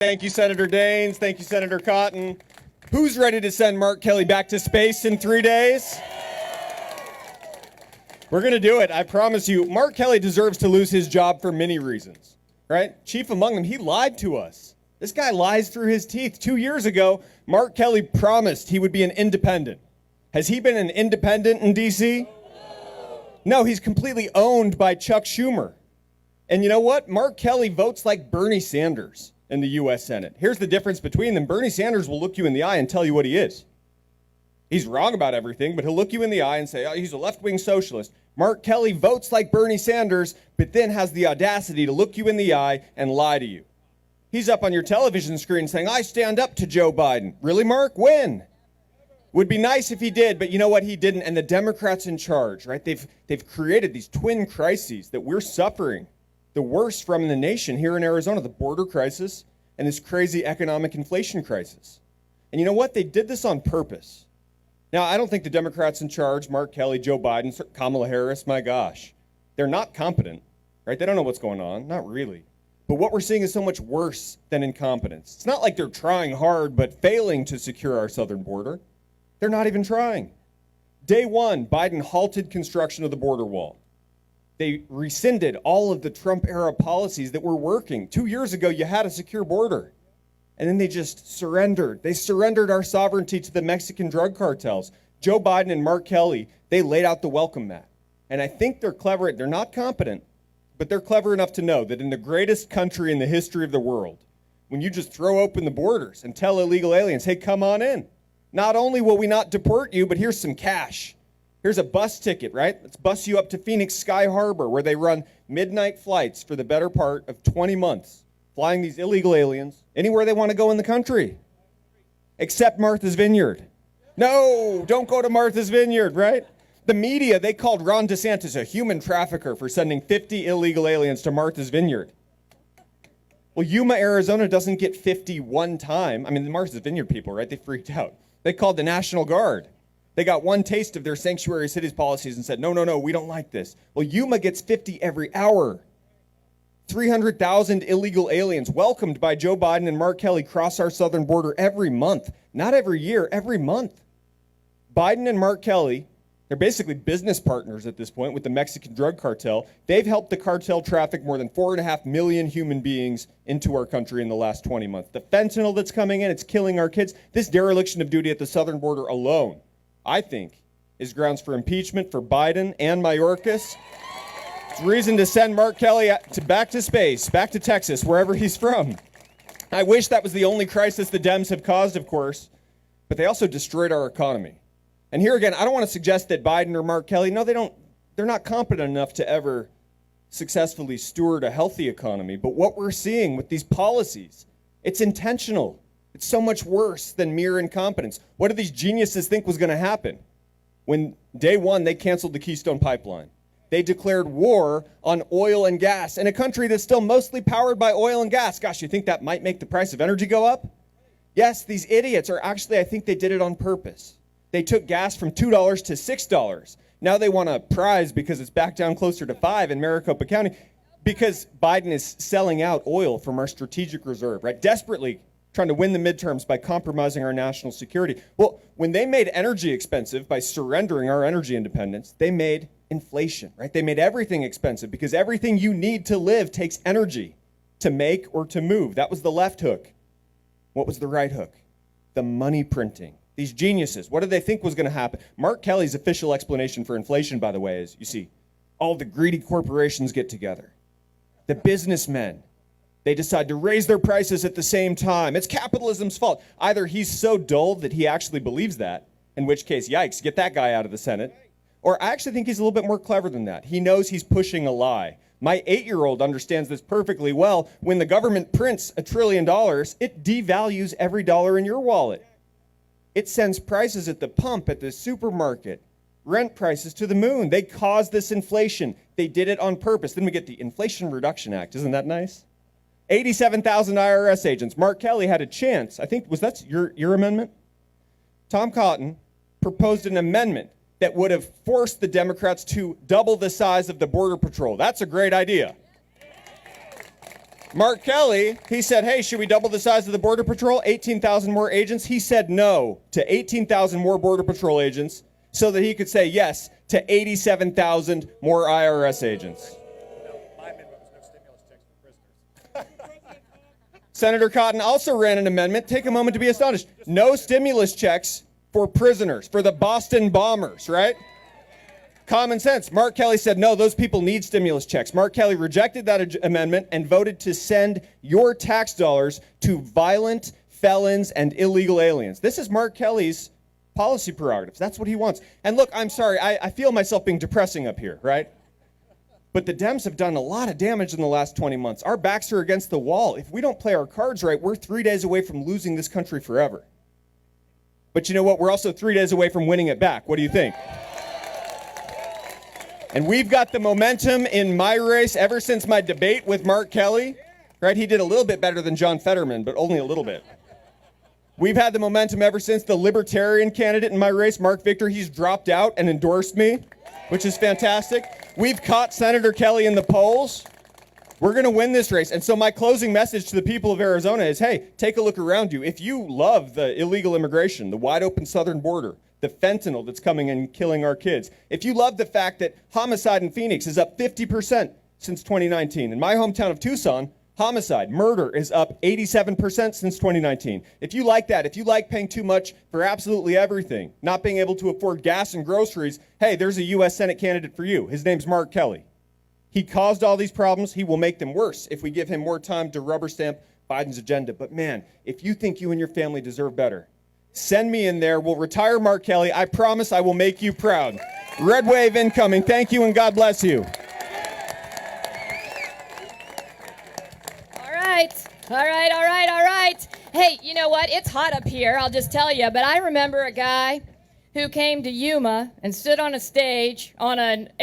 Thank you, Senator Daines. Thank you, Senator Cotton. Who's ready to send Mark Kelly back to space in 3 days? We're going to do it. I promise you. Mark Kelly deserves to lose his job for many reasons, right? Chief among them, he lied to us. This guy lies through his teeth. 2 years ago, Mark Kelly promised he would be an independent. Has he been an independent in D.C.? No, he's completely owned by Chuck Schumer. And you know what? Mark Kelly votes like Bernie Sanders in the U.S. Senate. Here's the difference between them. Bernie Sanders will look you in the eye and tell you what he is. He's wrong about everything, but he'll look you in the eye and say, oh, he's a left-wing socialist. Mark Kelly votes like Bernie Sanders, but then has the audacity to look you in the eye and lie to you. He's up on your television screen saying, I stand up to Joe Biden. Really, Mark? When? Would be nice if he did, but you know what? He didn't. And the Democrats in charge, right? They've created these twin crises that we're suffering the worst from in the nation here in Arizona, the border crisis and this crazy economic inflation crisis. And you know what? They did this on purpose. Now, I don't think the Democrats in charge, Mark Kelly, Joe Biden, Kamala Harris, my gosh, they're not competent, right? They don't know what's going on. Not really. But what we're seeing is so much worse than incompetence. It's not like they're trying hard but failing to secure our southern border. They're not even trying. Day one, Biden halted construction of the border wall. They rescinded all of the Trump-era policies that were working. 2 years ago, you had a secure border. And then they just surrendered. They surrendered our sovereignty to the Mexican drug cartels. Joe Biden and Mark Kelly, they laid out the welcome mat. And I think they're clever. They're not competent, but they're clever enough to know that in the greatest country in the history of the world, when you just throw open the borders and tell illegal aliens, hey, come on in. Not only will we not deport you, but here's some cash. Here's a bus ticket, right? Let's bus you up to Phoenix Sky Harbor, where they run midnight flights for the better part of 20 months, flying these illegal aliens anywhere they want to go in the country, except Martha's Vineyard. No, don't go to Martha's Vineyard, right? The media, they called Ron DeSantis a human trafficker for sending 50 illegal aliens to Martha's Vineyard. Well, Yuma, Arizona doesn't get 50 one time. I mean, the Martha's Vineyard people, right? They freaked out. They called the National Guard. They got one taste of their sanctuary cities policies and said, no, we don't like this. Well, Yuma gets 50 every hour. 300,000 illegal aliens welcomed by Joe Biden and Mark Kelly cross our southern border every month. Not every year, every month. Biden and Mark Kelly, they're basically business partners at this point with the Mexican drug cartel. They've helped the cartel traffic more than 4.5 million human beings into our country in the last 20 months. The fentanyl that's coming in, it's killing our kids. This dereliction of duty at the southern border alone, I think, is grounds for impeachment for Biden and Mayorkas. It's reason to send Mark Kelly back to space, back to Texas, wherever he's from. I wish that was the only crisis the Dems have caused, of course, but they also destroyed our economy. And here again, I don't want to suggest that Biden or Mark Kelly, no, they're not competent enough to ever successfully steward a healthy economy. But what we're seeing with these policies, it's intentional. It's so much worse than mere incompetence. What did these geniuses think was going to happen? When day one, they canceled the Keystone Pipeline. They declared war on oil and gas in a country that's still mostly powered by oil and gas. Gosh, you think that might make the price of energy go up? Yes, these idiots are actually, I think they did it on purpose. They took gas from $2 to $6. Now they want a prize because it's back down closer to $5 in Maricopa County because Biden is selling out oil from our strategic reserve, right? Desperately trying to win the midterms by compromising our national security. Well, when they made energy expensive by surrendering our energy independence, they made inflation, right? They made everything expensive because everything you need to live takes energy to make or to move. That was the left hook. What was the right hook? The money printing. These geniuses, what did they think was going to happen? Mark Kelly's official explanation for inflation, by the way, is, you see, all the greedy corporations get together. The businessmen, they decide to raise their prices at the same time. It's capitalism's fault. Either he's so dull that he actually believes that, in which case, yikes, get that guy out of the Senate. Or I actually think he's a little bit more clever than that. He knows he's pushing a lie. My 8-year-old understands this perfectly well. When the government prints $1 trillion, it devalues every dollar in your wallet. It sends prices at the pump, at the supermarket, rent prices to the moon. They caused this inflation. They did it on purpose. Then we get the Inflation Reduction Act. Isn't that nice? 87,000 IRS agents. Mark Kelly had a chance. I think, was that your amendment? Tom Cotton proposed an amendment that would have forced the Democrats to double the size of the Border Patrol. That's a great idea. Mark Kelly, he said, hey, should we double the size of the Border Patrol? 18,000 more agents. He said no to 18,000 more Border Patrol agents so that he could say yes to 87,000 more IRS agents. Senator Cotton also ran an amendment. Take a moment to be astonished. No stimulus checks for prisoners, for the Boston bombers, right? Common sense. Mark Kelly said, no, those people need stimulus checks. Mark Kelly rejected that amendment and voted to send your tax dollars to violent felons and illegal aliens. This is Mark Kelly's policy prerogatives. That's what he wants. And look, I'm sorry, I feel myself being depressing up here, right? But the Dems have done a lot of damage in the last 20 months. Our backs are against the wall. If we don't play our cards right, we're 3 days away from losing this country forever. But you know what? We're also 3 days away from winning it back. What do you think? And we've got the momentum in my race ever since my debate with Mark Kelly, right? He did a little bit better than John Fetterman, but only a little bit. We've had the momentum ever since the Libertarian candidate in my race, Mark Victor, he's dropped out and endorsed me, which is fantastic. We've caught Senator Kelly in the polls. We're going to win this race. And so my closing message to the people of Arizona is, hey, take a look around you. If you love the illegal immigration, the wide open southern border, the fentanyl that's coming and killing our kids, if you love the fact that homicide in Phoenix is up 50% since 2019, in my hometown of Tucson, homicide, murder is up 87% since 2019. If you like that, if you like paying too much for absolutely everything, not being able to afford gas and groceries, hey, there's a U.S. Senate candidate for you. His name's Mark Kelly. He caused all these problems. He will make them worse if we give him more time to rubber stamp Biden's agenda. But man, if you think you and your family deserve better, send me in there. We'll retire Mark Kelly. I promise I will make you proud. Red wave incoming. Thank you and God bless you. All right. Hey, you know what? It's hot up here, I'll just tell you. But I remember a guy who came to Yuma and stood on a stage on an